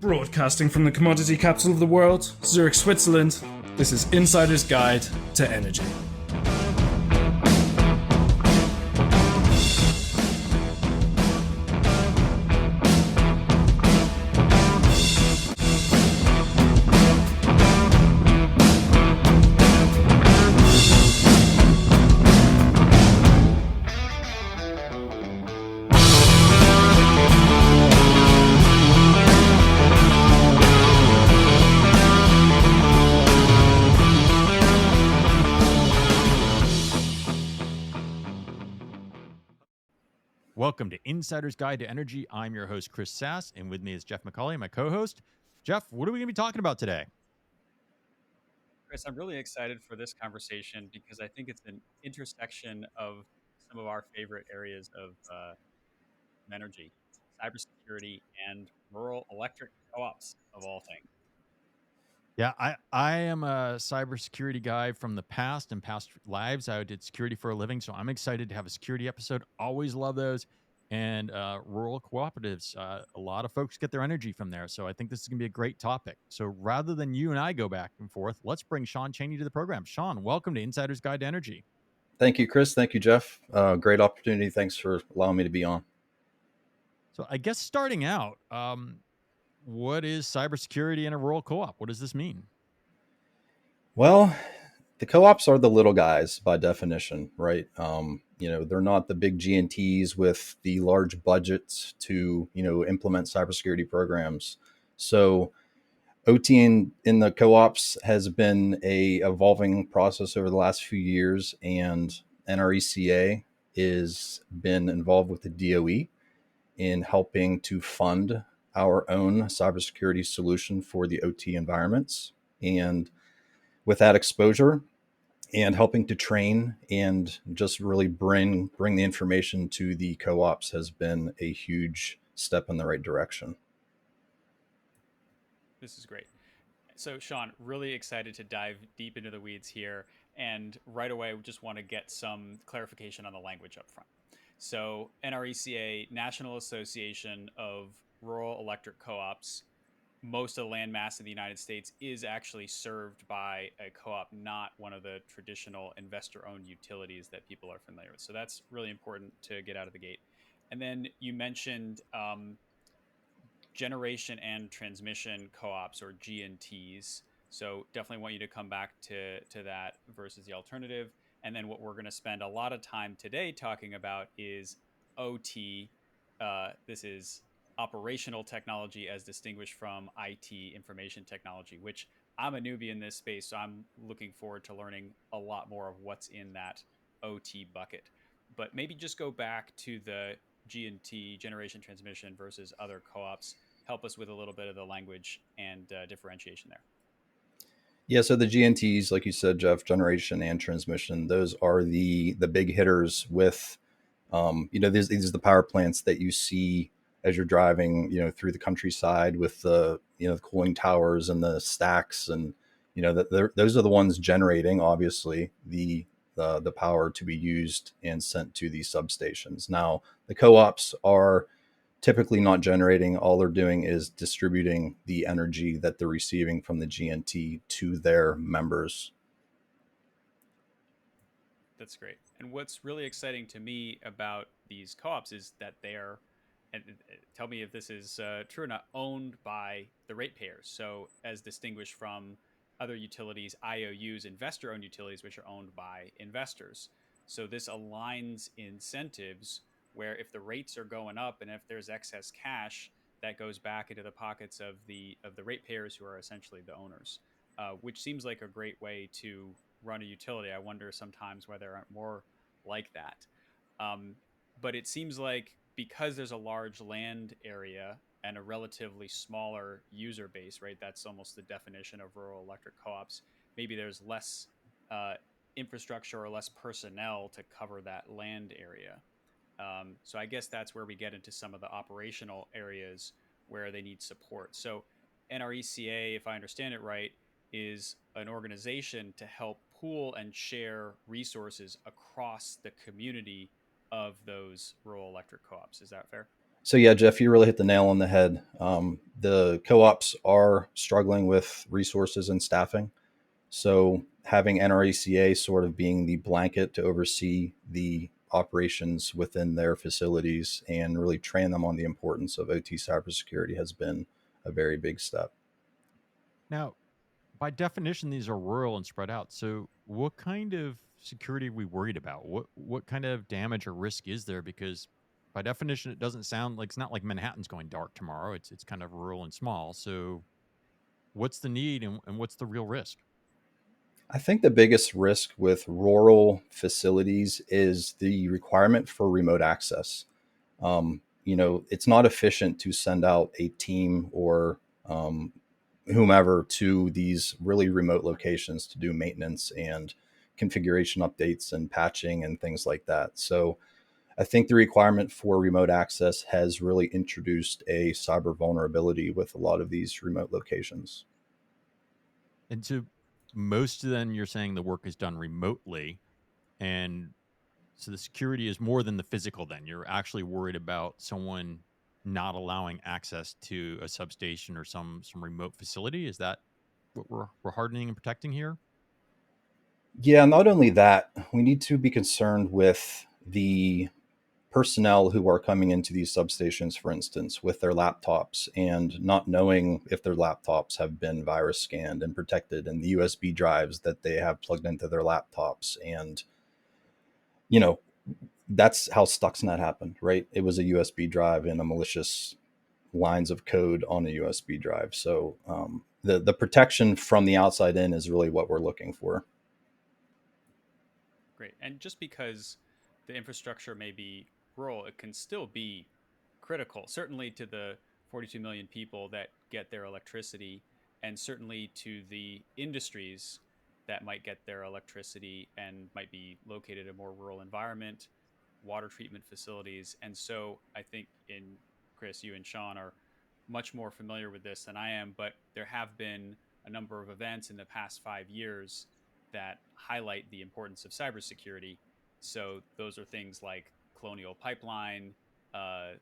Broadcasting from the commodity capital of the world, Zurich, Switzerland, this is Insider's Guide to Energy. Welcome to Insider's Guide to Energy. I'm your host, Chris Sass, and with me is Jeff McAulay, my co-host. Jeff, what are we going to be talking about today? Chris, I'm really excited for this conversation because I think it's an intersection of some of our favorite areas of energy, cybersecurity, and rural electric co-ops, of all things. Yeah, I am a cybersecurity guy from the past and past lives. I did security for a living, so I'm excited to have a security episode. Always love those. And rural cooperatives, a lot of folks get their energy from there. So I think this is going to be a great topic. So rather than you and I go back and forth, let's bring Shaun Chaney to the program. Shaun, welcome to Insider's Guide to Energy. Thank you, Chris. Thank you, Jeff. Great opportunity. Thanks for allowing me to be on. So I guess starting out, what is cybersecurity in a rural co-op? What does this mean? Well, the co-ops are the little guys by definition, right? They're not the big G&Ts with the large budgets to, implement cybersecurity programs. So OT in the co-ops has been a evolving process over the last few years, and NRECA is been involved with the DOE in helping to fund our own cybersecurity solution for the OT environments. And with that exposure and helping to train and just really bring the information to the co-ops has been a huge step in the right direction. This is great. So, Shaun, really excited to dive deep into the weeds here. And right away, we just want to get some clarification on the language up front. So, NRECA, National Association of Rural Electric Co-ops, most of the land mass in the United States is actually served by a co-op, not one of the traditional investor-owned utilities that people are familiar with. So that's really important to get out of the gate. And then you mentioned generation and transmission co-ops, or G&Ts. So definitely want you to come back to that versus the alternative. And then what we're going to spend a lot of time today talking about is OT. This is operational technology as distinguished from IT, information technology, which I'm a newbie in this space, so I'm looking forward to learning a lot more of what's in that OT bucket. But maybe just go back to the G&T, generation transmission versus other co-ops. Help us with a little bit of the language and differentiation there. Yeah, so the G&Ts, like you said, Jeff, generation and transmission, those are the big hitters with, these are the power plants that you see as you're driving, through the countryside with the, the cooling towers and the stacks, and those are the ones generating, obviously, the power to be used and sent to these substations. Now, the co-ops are typically not generating. All they're doing is distributing the energy that they're receiving from the G&T to their members. That's great. And what's really exciting to me about these co-ops is that they are, and tell me if this is true or not, owned by the ratepayers. So as distinguished from other utilities, IOUs, investor-owned utilities, which are owned by investors. So this aligns incentives where if the rates are going up and if there's excess cash, that goes back into the pockets of the ratepayers, who are essentially the owners, which seems like a great way to run a utility. I wonder sometimes why there aren't more like that. But it seems like because there's a large land area and a relatively smaller user base, right? That's almost the definition of rural electric co-ops. Maybe there's less infrastructure or less personnel to cover that land area. So I guess that's where we get into some of the operational areas where they need support. So NRECA, if I understand it right, is an organization to help pool and share resources across the community of those rural electric co-ops. Is that fair? So yeah, Jeff, you really hit the nail on the head. The co-ops are struggling with resources and staffing. So having NRECA sort of being the blanket to oversee the operations within their facilities and really train them on the importance of OT cybersecurity has been a very big step. Now, by definition, these are rural and spread out. So, what kind of security are we worried about? What kind of damage or risk is there? Because by definition, it doesn't sound like, it's not like Manhattan's going dark tomorrow. It's kind of rural and small. So, what's the need and what's the real risk? I think the biggest risk with rural facilities is the requirement for remote access. It's not efficient to send out a team or whomever to these really remote locations to do maintenance and configuration updates and patching and things like that. So I think the requirement for remote access has really introduced a cyber vulnerability with a lot of these remote locations. And so, most of then you're saying the work is done remotely. And so the security is more than the physical then. You're actually worried about someone not allowing access to a substation or some remote facility. Is that what we're hardening and protecting here? Yeah, not only that, we need to be concerned with the personnel who are coming into these substations, for instance, with their laptops and not knowing if their laptops have been virus scanned and protected and the USB drives that they have plugged into their laptops. And, you know, that's how Stuxnet happened, right? It was a USB drive and a malicious lines of code on a USB drive. So the protection from the outside in is really what we're looking for. Great. And just because the infrastructure may be rural, it can still be critical, certainly to the 42 million people that get their electricity, and certainly to the industries that might get their electricity and might be located in a more rural environment, water treatment facilities. And so I think in Chris, you and Shaun are much more familiar with this than I am, but there have been a number of events in the past 5 years that highlight the importance of cybersecurity. So those are things like Colonial Pipeline,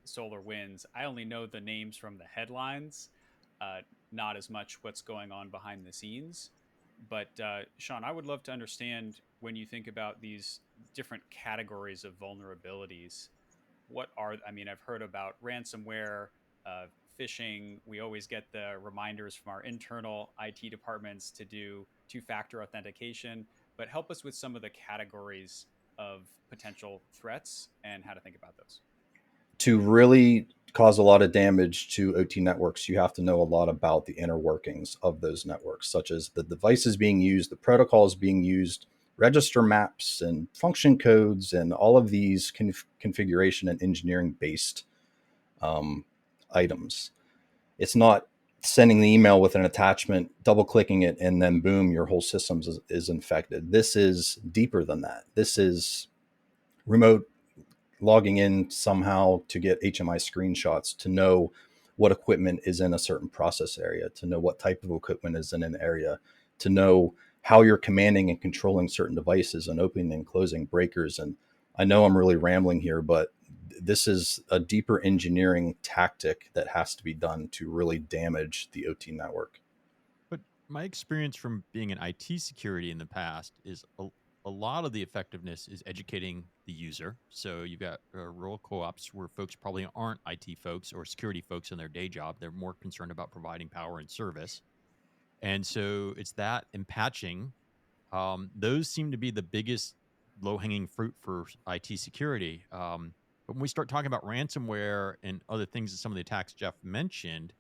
Solar Winds. I only know the names from the headlines, uh, not as much what's going on behind the scenes. But Shaun, I would love to understand when you think about these different categories of vulnerabilities. What are, I mean, I've heard about ransomware, uh, phishing. We always get the reminders from our internal IT departments to do two-factor authentication, but help us with some of the categories of potential threats and how to think about those. To really cause a lot of damage to OT networks, you have to know a lot about the inner workings of those networks, such as the devices being used, the protocols being used, register maps and function codes, and all of these configuration and engineering based um, items. It's not sending the email with an attachment, double clicking it, and then boom, your whole system is infected. This is deeper than that. This is remote logging in somehow to get HMI screenshots, to know what equipment is in a certain process area, to know what type of equipment is in an area, to know how you're commanding and controlling certain devices and opening and closing breakers. And I know I'm really rambling here, but this is a deeper engineering tactic that has to be done to really damage the OT network. But my experience from being in IT security in the past is a lot of the effectiveness is educating the user. So you've got rural co-ops where folks probably aren't IT folks or security folks in their day job. They're more concerned about providing power and service. And so it's that and patching. Those seem to be the biggest low hanging fruit for IT security. But when we start talking about ransomware and other things, some of the attacks Jeff mentioned,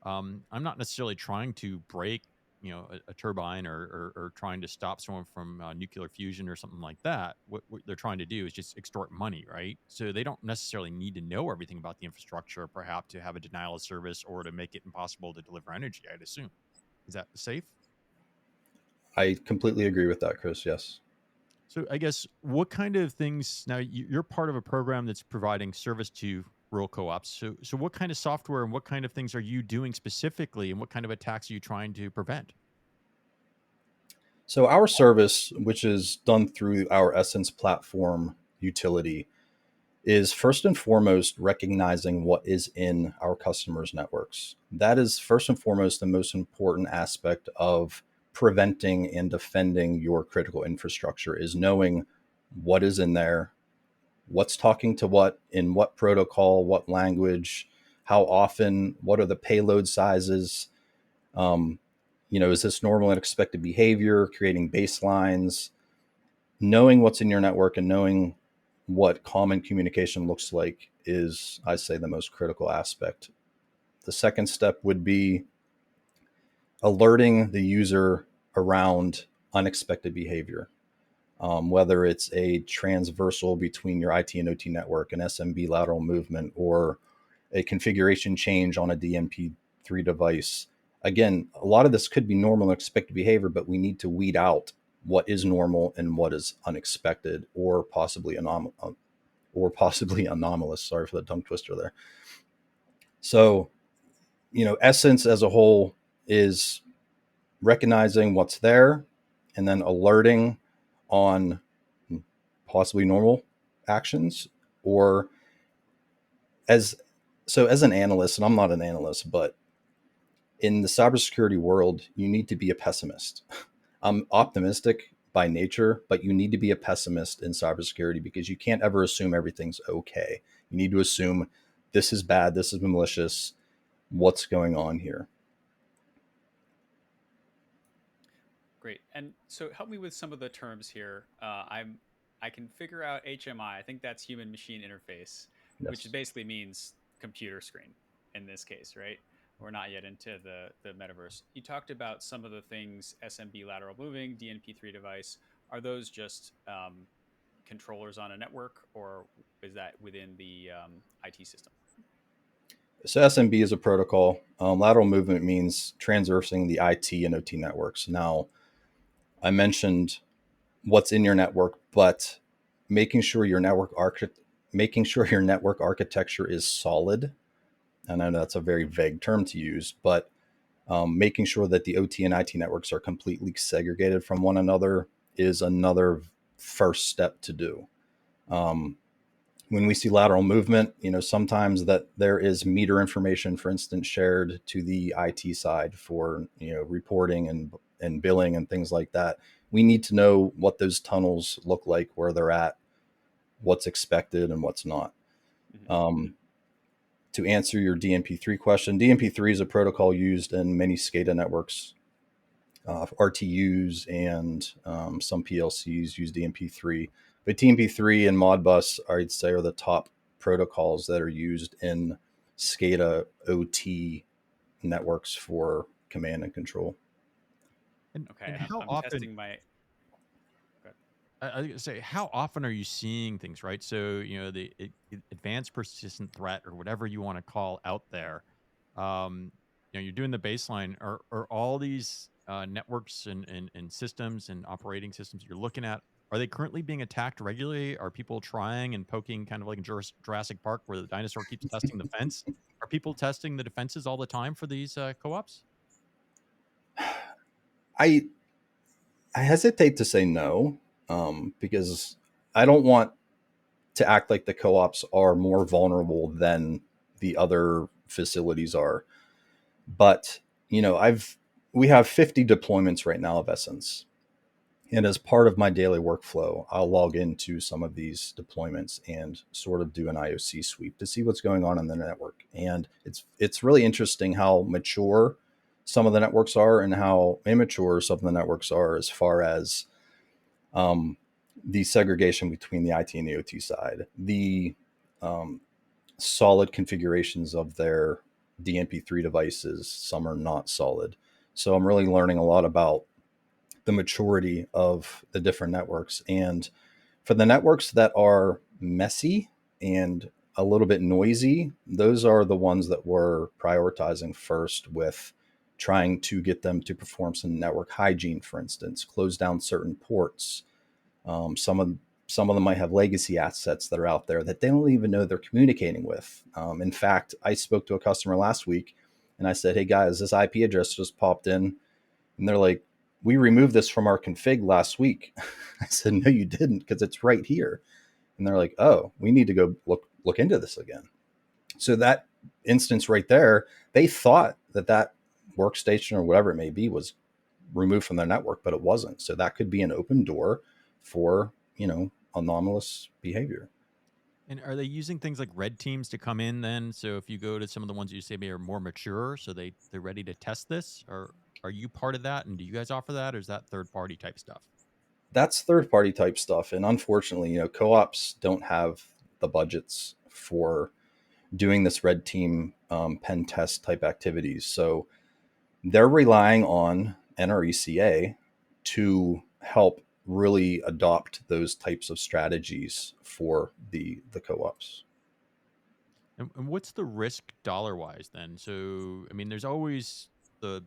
I'm not necessarily trying to break, a turbine or trying to stop someone from nuclear fusion or something like that. What they're trying to do is just extort money, right? So they don't necessarily need to know everything about the infrastructure, perhaps to have a denial of service or to make it impossible to deliver energy. I'd assume. Is that safe? I completely agree with that, Chris. Yes. So I guess what kind of things now you're part of a program that's providing service to rural co-ops. So what kind of software and what kind of things are you doing specifically, and what kind of attacks are you trying to prevent? So our service, which is done through our Essence platform utility, is first and foremost recognizing what is in our customers' networks. That is first and foremost the most important aspect of preventing and defending your critical infrastructure, is knowing what is in there, what's talking to what, in what protocol, what language, how often, what are the payload sizes, is this normal and expected behavior, creating baselines, knowing what's in your network and knowing what common communication looks like is, I say, the most critical aspect. The second step would be alerting the user around unexpected behavior, whether it's a transversal between your IT and OT network, an SMB lateral movement, or a configuration change on a DNP3 device. Again, a lot of this could be normal and expected behavior, but we need to weed out what is normal and what is unexpected or possibly anomalous. Sorry for the tongue twister there. So, essence as a whole is recognizing what's there and then alerting on possibly normal actions, or as an analyst, and I'm not an analyst, but in the cybersecurity world, you need to be a pessimist. I'm optimistic by nature, but you need to be a pessimist in cybersecurity because you can't ever assume everything's okay. You need to assume this is bad, this is malicious, what's going on here. Great. And so help me with some of the terms here. I can figure out HMI. I think that's human machine interface, Yes. which basically means computer screen in this case, right? We're not yet into the metaverse. You talked about some of the things, SMB lateral moving, DNP3 device. Are those just controllers on a network, or is that within the IT system? So SMB is a protocol. Lateral movement means transversing the IT and OT networks. Now, I mentioned what's in your network, but making sure your network architecture is solid. And I know that's a very vague term to use, but making sure that the OT and IT networks are completely segregated from one another is another first step to do. When we see lateral movement, sometimes that there is meter information, for instance, shared to the IT side for, reporting and billing and things like that. We need to know what those tunnels look like, where they're at, what's expected and what's not. Mm-hmm. To answer your DNP3 question, DNP3 is a protocol used in many SCADA networks. RTUs and some PLCs use DNP3. But DNP3 and Modbus, I'd say, are the top protocols that are used in SCADA OT networks for command and control. And how I'm often? testing my. I was going to say, how often are you seeing things, right? So, the advanced persistent threat or whatever you want to call out there, you're doing the baseline. Are all these networks and systems and operating systems you're looking at, are they currently being attacked regularly? Are people trying and poking, kind of like in Jurassic Park where the dinosaur keeps testing the fence? Are people testing the defenses all the time for these co-ops? I hesitate to say no, because I don't want to act like the co-ops are more vulnerable than the other facilities are. But, we have 50 deployments right now of Essence. And as part of my daily workflow, I'll log into some of these deployments and sort of do an IOC sweep to see what's going on in the network. And it's really interesting how mature some of the networks are and how immature some of the networks are as far as the segregation between the IT and the OT side, the solid configurations of their DNP3 devices. Some are not solid. So I'm really learning a lot about the maturity of the different networks. And for the networks that are messy and a little bit noisy, those are the ones that we're prioritizing first, with trying to get them to perform some network hygiene, for instance, close down certain ports. Some of them might have legacy assets that are out there that they don't even know they're communicating with. In fact, I spoke to a customer last week and I said, "Hey guys, this IP address just popped in." And they're like, "We removed this from our config last week." I said, "No, you didn't, because it's right here." And they're like, oh, we need to go look into this again. So that instance right there, they thought that workstation or whatever it may be was removed from their network, but it wasn't. So that could be an open door for, anomalous behavior. And are they using things like red teams to come in then? So if you go to some of the ones you say are more mature, so they're ready to test this, or are you part of that? And do you guys offer that, or is that third party type stuff? That's third party type stuff. And unfortunately, co-ops don't have the budgets for doing this red team pen test type activities. So they're relying on NRECA to help really adopt those types of strategies for the co-ops. And what's the risk dollar wise then? So I mean, there's always the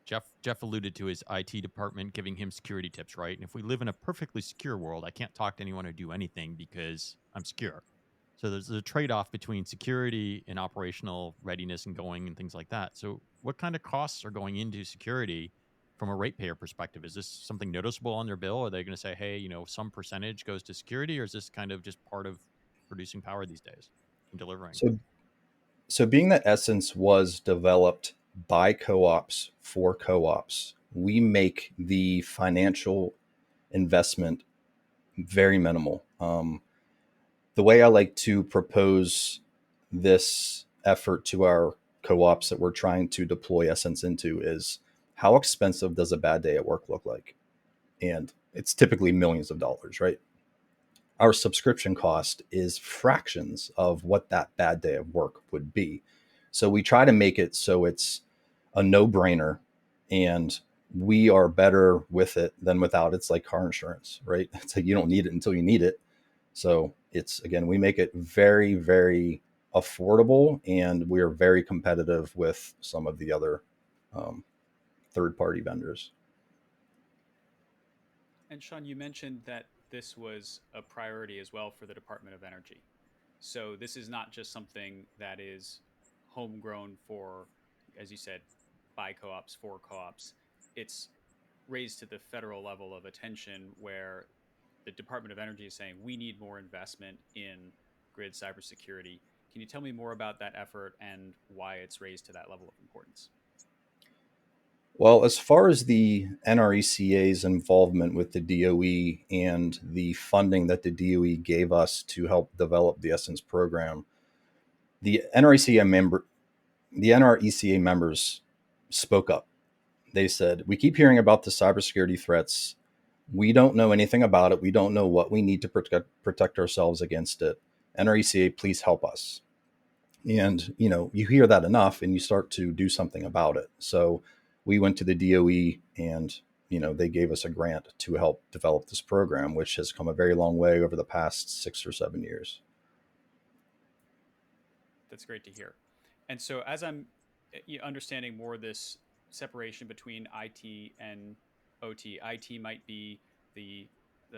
Jeff alluded to his IT department giving him security tips, right? And if we live in a perfectly secure world, I can't talk to anyone or do anything because I'm secure. So there's a trade-off between security and operational readiness and going and things like that. So what kind of costs are going into security from a ratepayer perspective? Is this something noticeable on their bill? Are they going to say, hey, some percentage goes to security, or is this kind of just part of producing power these days and delivering? So being that Essence was developed by co-ops for co-ops, we make the financial investment very minimal. The way I like to propose this effort to our co-ops that we're trying to deploy Essence into is, how expensive does a bad day at work look like? And it's typically millions of dollars, right? Our subscription cost is fractions of what that bad day of work would be. So we try to make it so it's a no-brainer, and we are better with it than without. It's like car insurance, right? It's like you don't need it until you need it. So it's, again, we make it very, very affordable, and we are very competitive with some of the other third-party vendors. And Shaun, you mentioned that this was a priority as well for the Department of Energy. So this is not just something that is homegrown for, as you said, by co-ops, for co-ops. It's raised to the federal level of attention where the Department of Energy is saying we need more investment in grid cybersecurity. Can you tell me more about that effort and why it's raised to that level of importance? Well, as far as the NRECA's involvement with the DOE and the funding that the DOE gave us to help develop the Essence program, the NRECA members spoke up. They said, we keep hearing about the cybersecurity threats. We don't know anything about it. We don't know what we need to protect ourselves against it. NRECA, please help us. And, you hear that enough and you start to do something about it. So we went to the DOE and, they gave us a grant to help develop this program, which has come a very long way over the past 6 or 7 years. That's great to hear. And so as I'm understanding more this separation between IT and OT, IT might be the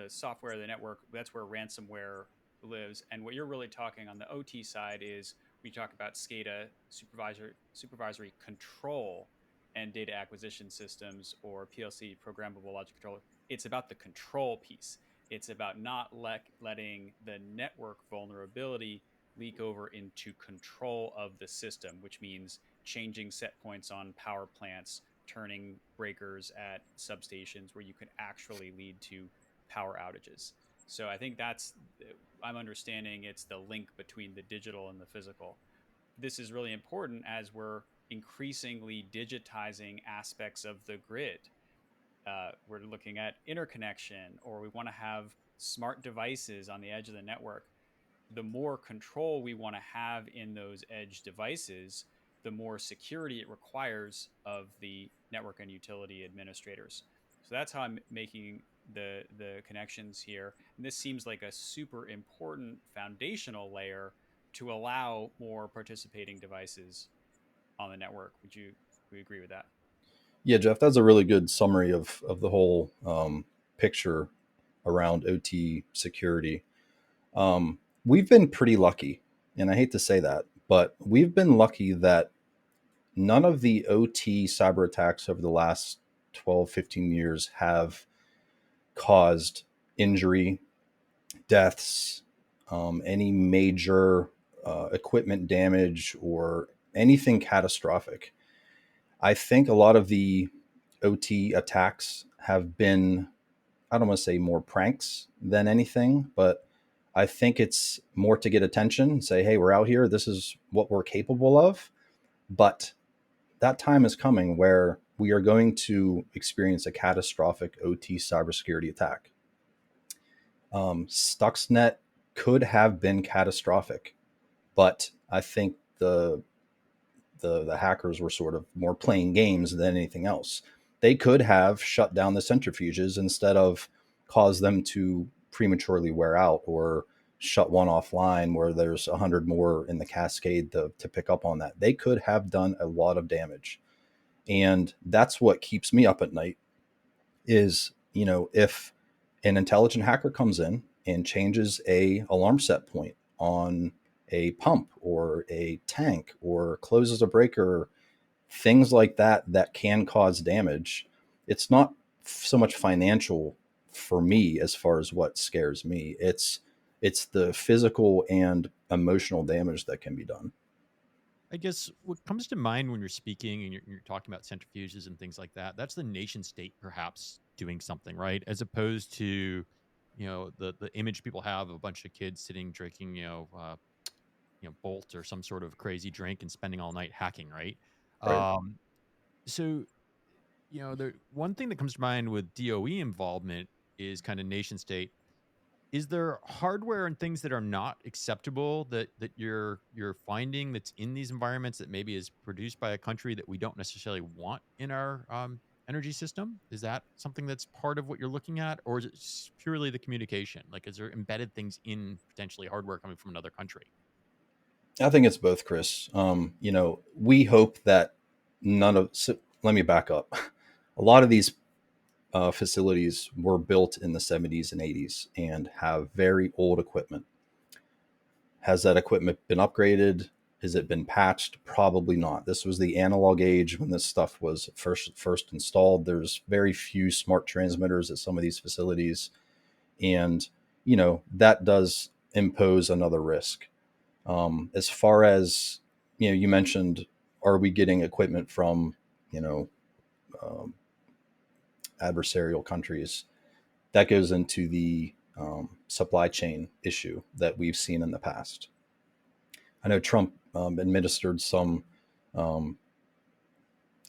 software, the network. That's where ransomware lives. And what you're really talking on the OT side is we talk about SCADA, supervisory control, and data acquisition systems, or PLC, programmable logic controller. It's about the control piece. It's about not letting the network vulnerability leak over into control of the system, which means changing set points on power plants, turning breakers at substations where you can actually lead to power outages. So I think I'm understanding it's the link between the digital and the physical. This is really important as we're increasingly digitizing aspects of the grid. We're looking at interconnection, or we want to have smart devices on the edge of the network. The more control we want to have in those edge devices, the more security it requires of the network and utility administrators. So that's how I'm making the connections here. And this seems like a super important foundational layer to allow more participating devices on the network. Would you agree with that? Yeah, Jeff, that's a really good summary of the whole picture around OT security. We've been pretty lucky, and I hate to say that, but we've been lucky that none of the OT cyber attacks over the last 12, 15 years have caused injury, deaths, any major equipment damage or anything catastrophic. I think a lot of the OT attacks have been, I don't want to say more pranks than anything, but I think it's more to get attention, say, hey, we're out here. This is what we're capable of. But that time is coming where we are going to experience a catastrophic OT cybersecurity attack. Stuxnet could have been catastrophic, but I think the hackers were sort of more playing games than anything else. They could have shut down the centrifuges instead of cause them to prematurely wear out, or shut one offline where there's 100 more in the cascade to pick up on that. They could have done a lot of damage. And that's what keeps me up at night is, if an intelligent hacker comes in and changes a alarm set point on a pump or a tank or closes a breaker, things like that can cause damage. It's not so much financial for me as far as what scares me. It's the physical and emotional damage that can be done. I guess what comes to mind when you're speaking and you're talking about centrifuges and things like that, that's the nation state perhaps doing something, right? As opposed to, the image people have of a bunch of kids sitting drinking, Bolt or some sort of crazy drink and spending all night hacking, right? Right. So, the one thing that comes to mind with DOE involvement is kind of nation state. Is there hardware and things that are not acceptable that you're finding that's in these environments that maybe is produced by a country that we don't necessarily want in our energy system? Is that something that's part of what you're looking at, or is it purely the communication? Like, is there embedded things in potentially hardware coming from another country? I think it's both, Chris. We hope that let me back up. A lot of these facilities were built in the 70s and 80s and have very old equipment. Has that equipment been upgraded? Has it been patched? Probably not. This was the analog age when this stuff was first installed. There's very few smart transmitters at some of these facilities. And, that does impose another risk. As far as, you mentioned, are we getting equipment from, um, adversarial countries? That goes into the supply chain issue that we've seen in the past. I know Trump administered some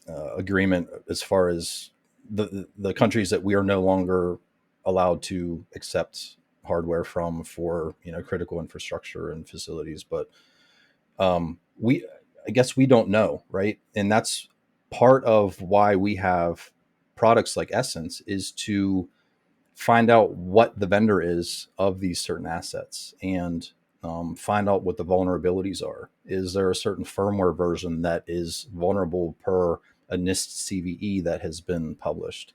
agreement as far as the countries that we are no longer allowed to accept hardware from for critical infrastructure and facilities. But I guess we don't know, right? And that's part of why we have products like Essence, is to find out what the vendor is of these certain assets and find out what the vulnerabilities are. Is there a certain firmware version that is vulnerable per a NIST CVE that has been published?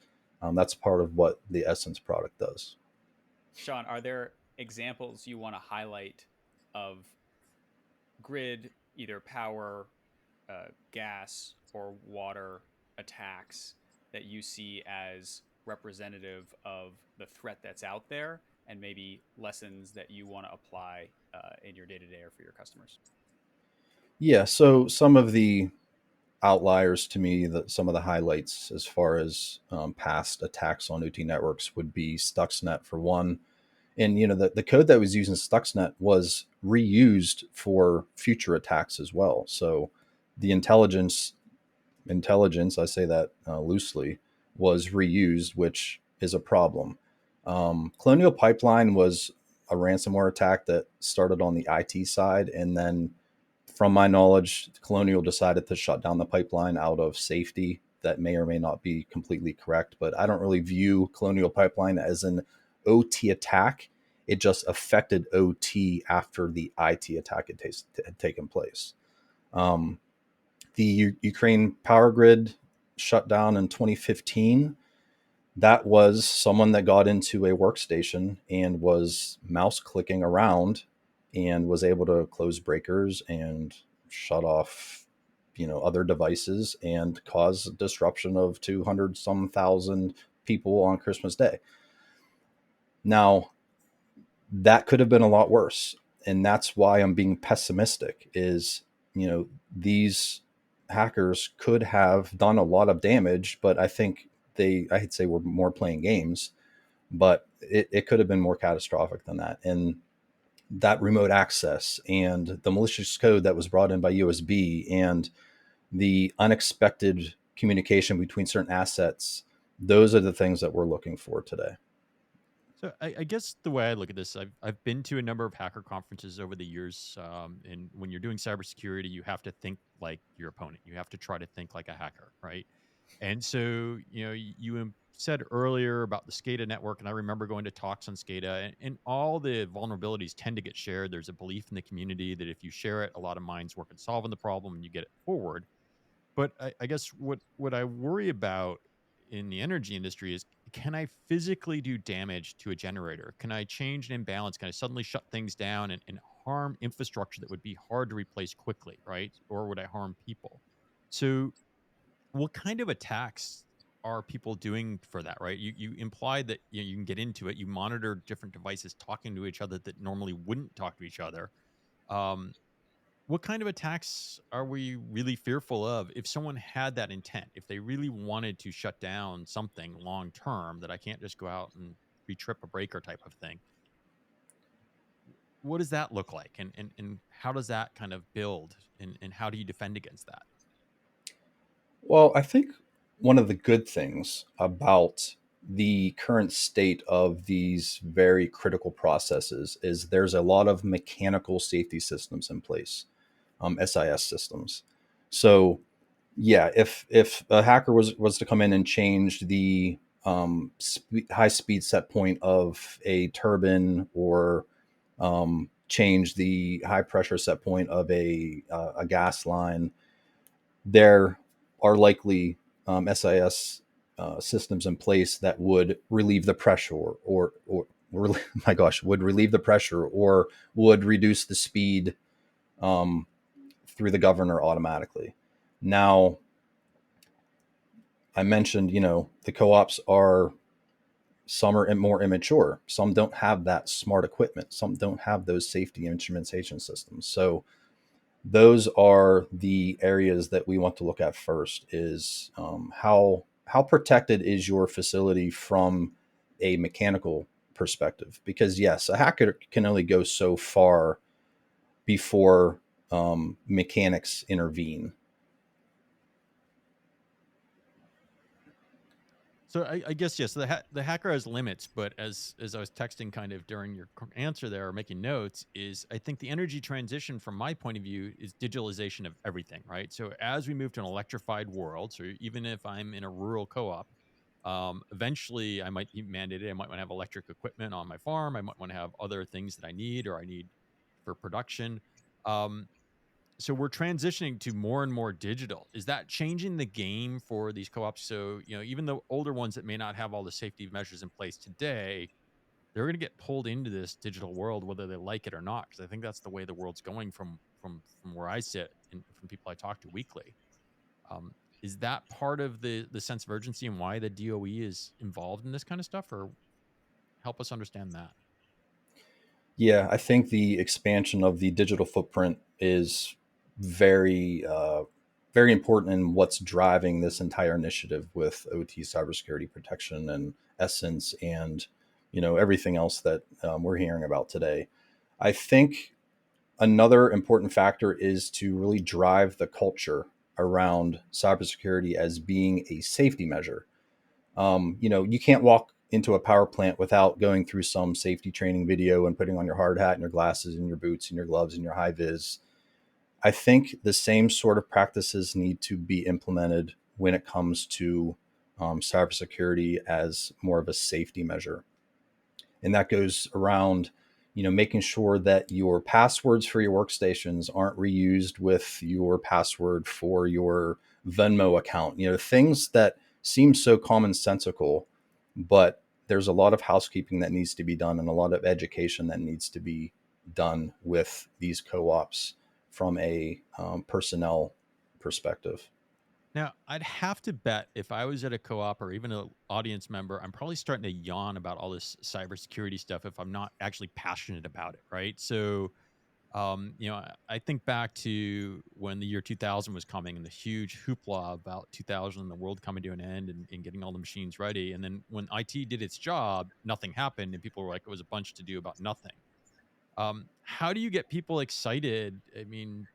That's part of what the Essence product does. Shaun, are there examples you want to highlight of grid, either power, gas, or water attacks that you see as representative of the threat that's out there, and maybe lessons that you want to apply in your day-to-day or for your customers? Yeah, so some of the outliers to me, some of the highlights as far as past attacks on OT networks would be Stuxnet for one. And the code that was used in Stuxnet was reused for future attacks as well. So the intelligence, I say that loosely, was reused, which is a problem. Colonial Pipeline was a ransomware attack that started on the IT side, and then, from my knowledge, Colonial decided to shut down the pipeline out of safety. That may or may not be completely correct, but I don't really view Colonial Pipeline as an OT attack. It just affected OT after the IT attack had taken place. The Ukraine power grid shut down in 2015. That was someone that got into a workstation and was mouse clicking around and was able to close breakers and shut off, other devices and cause disruption of 200 some thousand people on Christmas Day. Now, that could have been a lot worse. And that's why I'm being pessimistic is, these hackers could have done a lot of damage, but I think I'd say we're more playing games, but it could have been more catastrophic than that. And that remote access and the malicious code that was brought in by USB and the unexpected communication between certain assets, those are the things that we're looking for today. So I guess the way I look at this, I've been to a number of hacker conferences over the years, and when you're doing cybersecurity, you have to think like your opponent. You have to try to think like a hacker, right? And so, you said earlier about the SCADA network, and I remember going to talks on SCADA, and all the vulnerabilities tend to get shared. There's a belief in the community that if you share it, a lot of minds work on solving the problem, and you get it forward. But I guess what I worry about in the energy industry is, can I physically do damage to a generator? Can I change an imbalance? Can I suddenly shut things down and harm infrastructure that would be hard to replace quickly, right? Or would I harm people? So what kind of attacks are people doing for that, right? You implied that you can get into it. You monitor different devices talking to each other that normally wouldn't talk to each other. Um, what kind of attacks are we really fearful of if someone had that intent, if they really wanted to shut down something long term that I can't just go out and re-trip a breaker type of thing? What does that look like? And how does that kind of build? And how do you defend against that? Well, I think one of the good things about the current state of these very critical processes is there's a lot of mechanical safety systems in place, SIS systems. So, yeah, if a hacker was to come in and change the high speed set point of a turbine, or change the high pressure set point of a gas line, there are likely SIS systems in place that would relieve the pressure, or my gosh, would relieve the pressure, or would reduce the speed um, through the governor automatically. Now, I mentioned, the co-ops are, some are more immature. Some don't have that smart equipment. Some don't have those safety instrumentation systems. So those are the areas that we want to look at first is how protected is your facility from a mechanical perspective? Because yes, a hacker can only go so far before mechanics intervene. So I guess yes. The hacker has limits, but as I was texting kind of during your answer there, or making notes, is I think the energy transition from my point of view is digitalization of everything, right? So as we move to an electrified world, so even if I'm in a rural co-op, eventually I might be mandated. I might want to have electric equipment on my farm. I might want to have other things that I need, or I need for production. Um, so we're transitioning to more and more digital. Is that changing the game for these co-ops? So, even the older ones that may not have all the safety measures in place today, they're going to get pulled into this digital world, whether they like it or not. Because I think that's the way the world's going from where I sit and from people I talk to weekly. Um, is that part of the sense of urgency and why the DOE is involved in this kind of stuff, or help us understand that? Yeah, I think the expansion of the digital footprint is very, very important in what's driving this entire initiative with OT cybersecurity protection and Essence, and everything else that we're hearing about today. I think another important factor is to really drive the culture around cybersecurity as being a safety measure. You can't walk into a power plant without going through some safety training video and putting on your hard hat and your glasses and your boots and your gloves and your high vis. I think the same sort of practices need to be implemented when it comes to cybersecurity as more of a safety measure. And that goes around, making sure that your passwords for your workstations aren't reused with your password for your Venmo account. Things that seem so commonsensical, but there's a lot of housekeeping that needs to be done and a lot of education that needs to be done with these co-ops from a personnel perspective. Now, I'd have to bet if I was at a co-op or even an audience member, I'm probably starting to yawn about all this cybersecurity stuff if I'm not actually passionate about it, right? So, I think back to when the year 2000 was coming and the huge hoopla about 2000 and the world coming to an end and getting all the machines ready. And then when IT did its job, nothing happened, and people were like, it was a bunch to do about nothing. How do you get people excited? I mean,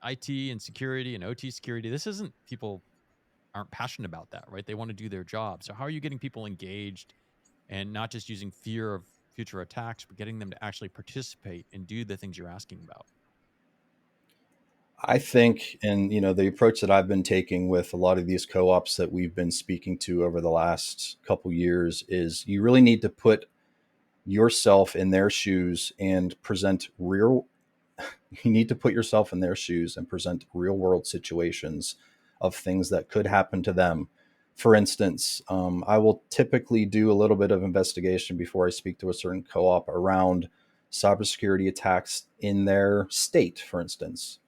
IT and security and OT security, this isn't people aren't passionate about that, right? They want to do their job. So how are you getting people engaged and not just using fear of future attacks, but getting them to actually participate and do the things you're asking about? I think, and the approach that I've been taking with a lot of these co-ops that we've been speaking to over the last couple years is you really need to put yourself in their shoes and present real you need to put yourself in their shoes and present real world situations of things that could happen to them. For instance, I will typically do a little bit of investigation before I speak to a certain co-op around cybersecurity attacks in their state, for instance,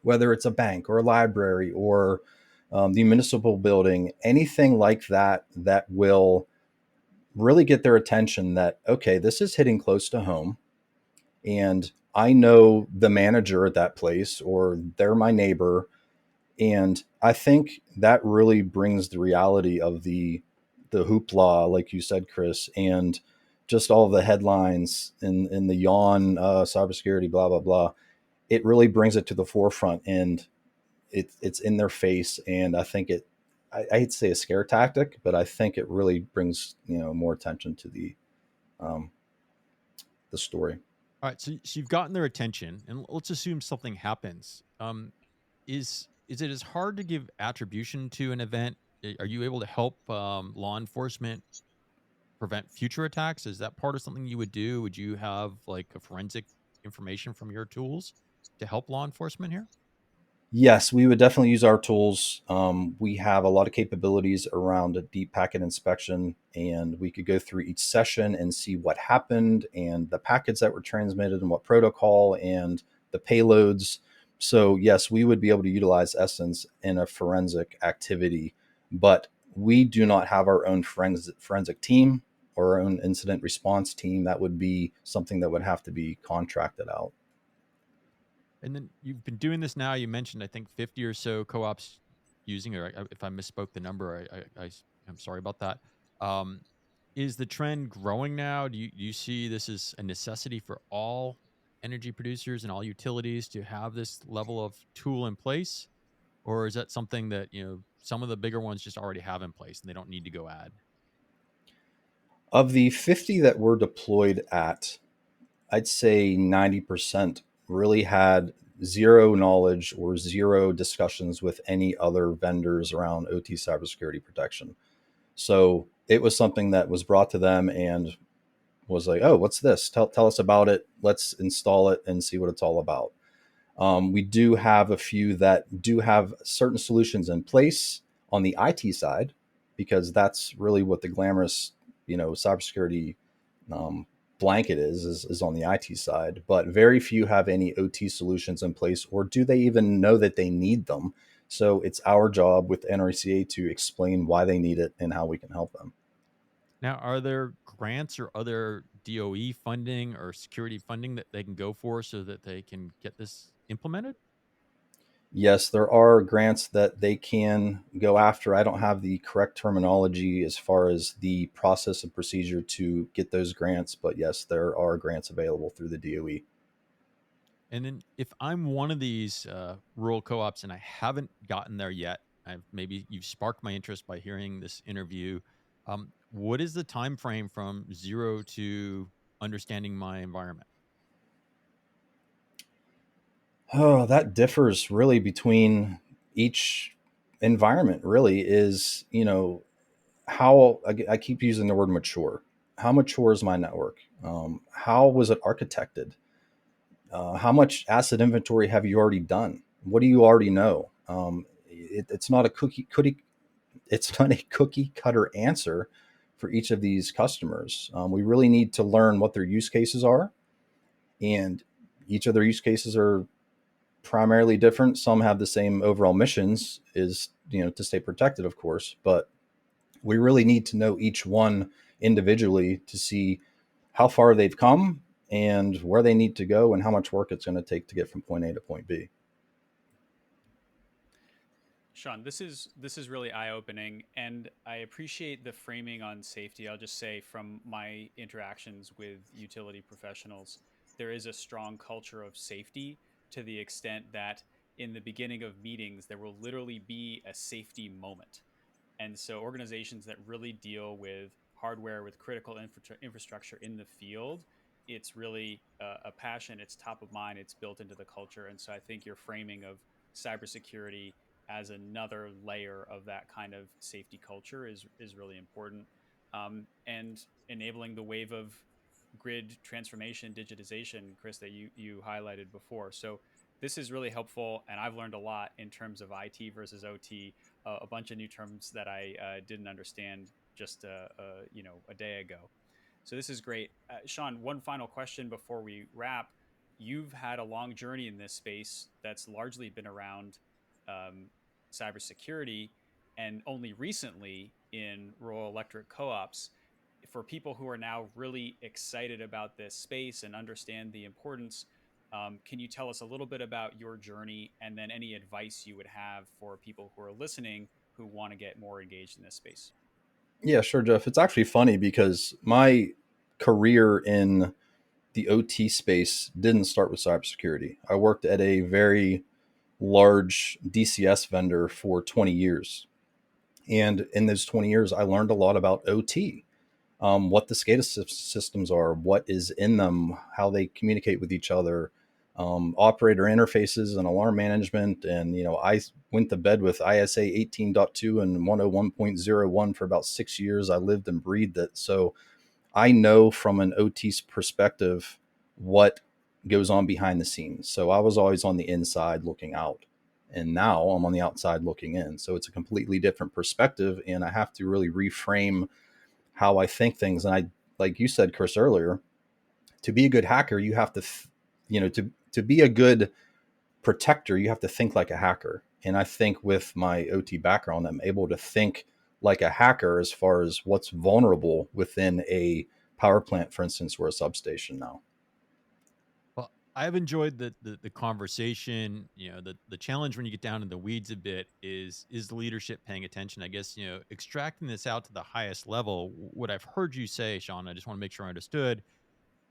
whether it's a bank or a library or the municipal building, anything like that that will really get their attention that, okay, this is hitting close to home. And I know the manager at that place or they're my neighbor. And I think that really brings the reality of the hoopla, like you said, Chris, and just all the headlines in the yawn, cybersecurity, blah, blah, blah. It really brings it to the forefront and it's in their face. And I think I hate to say a scare tactic, but I think it really brings, more attention to um, the story. All right, so you've gotten their attention, and let's assume something happens. Is it as hard to give attribution to an event? Are you able to help law enforcement prevent future attacks? Is that part of something you would do? Would you have like a forensic information from your tools to help law enforcement here? Yes, we would definitely use our tools. We have a lot of capabilities around a deep packet inspection, and we could go through each session and see what happened and the packets that were transmitted and what protocol and the payloads. So, yes, we would be able to utilize Essence in a forensic activity, but we do not have our own forensic team or our own incident response team. That would be something that would have to be contracted out. And then you've been doing this now. You mentioned I think 50 or so co-ops using, or if I misspoke the number, I'm sorry about that. Um, is the trend growing now? Do you see this as a necessity for all energy producers and all utilities to have this level of tool in place, or is that something that some of the bigger ones just already have in place and they don't need to go add? Of the 50 that were deployed at, I'd say 90% really had zero knowledge or zero discussions with any other vendors around OT cybersecurity protection. So it was something that was brought to them and was like, oh, what's this? Tell us about it. Let's install it and see what it's all about. We do have a few that do have certain solutions in place on the IT side, because that's really what the glamorous, cybersecurity um, blanket is on the IT side. But very few have any OT solutions in place, or do they even know that they need them? So it's our job with NRECA to explain why they need it and how we can help them. Now, are there grants or other DOE funding or security funding that they can go for so that they can get this implemented? Yes, there are grants that they can go after. I don't have the correct terminology as far as the process and procedure to get those grants, but yes, there are grants available through the DOE. And then if I'm one of these rural co-ops and I haven't gotten there yet, maybe you've sparked my interest by hearing this interview. What is the time frame from zero to understanding my environment? Oh, that differs really between each environment, really, is, how I keep using the word mature. How mature is my network? How was it architected? How much asset inventory have you already done? What do you already know? It's not a it's not a cookie cutter answer for each of these customers. We really need to learn what their use cases are, and each of their use cases are primarily different. Some have the same overall missions, is, you know, to stay protected, of course, but we really need to know each one individually to see how far they've come and where they need to go and how much work it's going to take to get from point A to point B. Shaun, this is really eye-opening, and I appreciate the framing on safety. I'll just say from my interactions with utility professionals, there is a strong culture of safety to the extent that in the beginning of meetings, there will literally be a safety moment. And so organizations that really deal with hardware, with critical infrastructure in the field, it's really a passion. It's top of mind. It's built into the culture. And so I think your framing of cybersecurity as another layer of that kind of safety culture is really important. And enabling the wave of grid transformation, digitization, Chris, that you highlighted before. So this is really helpful, and I've learned a lot in terms of IT versus OT, a bunch of new terms that I didn't understand just a day ago. So this is great. Shaun, one final question before we wrap. You've had a long journey in this space that's largely been around um, cybersecurity, and only recently in rural electric co-ops. For people who are now really excited about this space and understand the importance, can you tell us a little bit about your journey, and then any advice you would have for people who are listening who want to get more engaged in this space? Yeah, sure, Jeff. It's actually funny because my career in the OT space didn't start with cybersecurity. I worked at a very large DCS vendor for 20 years. And in those 20 years, I learned a lot about OT, what the SCADA systems are, what is in them, how they communicate with each other, operator interfaces and alarm management. And, you know, I went to bed with ISA 18.2 and 101.01 for about 6 years. I lived and breathed it. So I know from an OT's perspective what goes on behind the scenes. So I was always on the inside looking out. And now I'm on the outside looking in. So it's a completely different perspective. And I have to really reframe how I think things. And I, like you said, Chris, earlier, to be a good hacker, you have to, to be a good protector, you have to think like a hacker. And I think with my OT background, I'm able to think like a hacker as far as what's vulnerable within a power plant, for instance, or a substation now. Well, I've enjoyed the conversation. The challenge when you get down in the weeds a bit is the leadership paying attention. I guess, extracting this out to the highest level. What I've heard you say, Shaun, I just want to make sure I understood,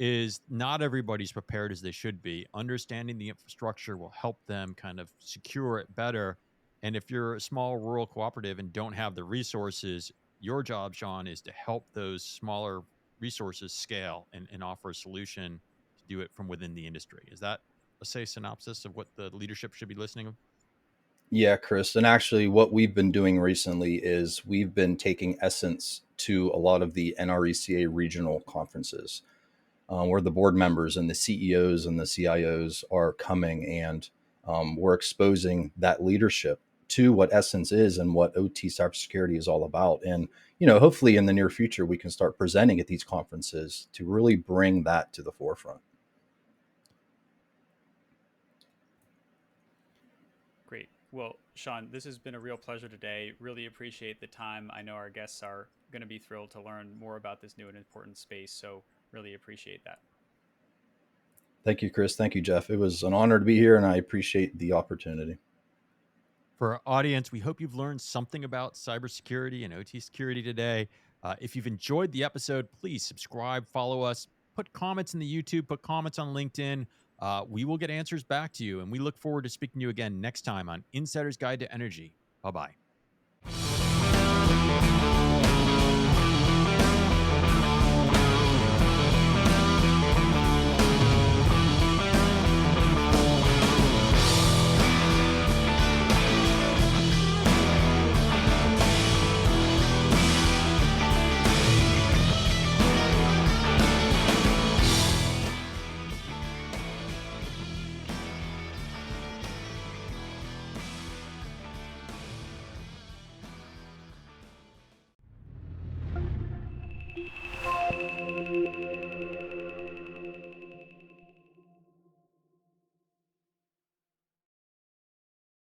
is not everybody's prepared as they should be. Understanding the infrastructure will help them kind of secure it better. And if you're a small rural cooperative and don't have the resources, your job, Shaun, is to help those smaller resources scale and offer a solution to do it from within the industry. Is that a say synopsis of what the leadership should be listening to? Yeah, Chris. And actually, what we've been doing recently is we've been taking Essence to a lot of the NRECA regional conferences, where the board members and the CEOs and the CIOs are coming, and we're exposing that leadership to what Essence is and what OT cybersecurity is all about. And, hopefully in the near future, we can start presenting at these conferences to really bring that to the forefront. Great. Well, Shaun, this has been a real pleasure today. Really appreciate the time. I know our guests are going to be thrilled to learn more about this new and important space. So really appreciate that. Thank you, Chris. Thank you, Jeff. It was an honor to be here, and I appreciate the opportunity. For our audience, we hope you've learned something about cybersecurity and OT security today. If you've enjoyed the episode, please subscribe, follow us, put comments in the YouTube, put comments on LinkedIn. We will get answers back to you, and we look forward to speaking to you again next time on Insider's Guide to Energy. Bye-bye.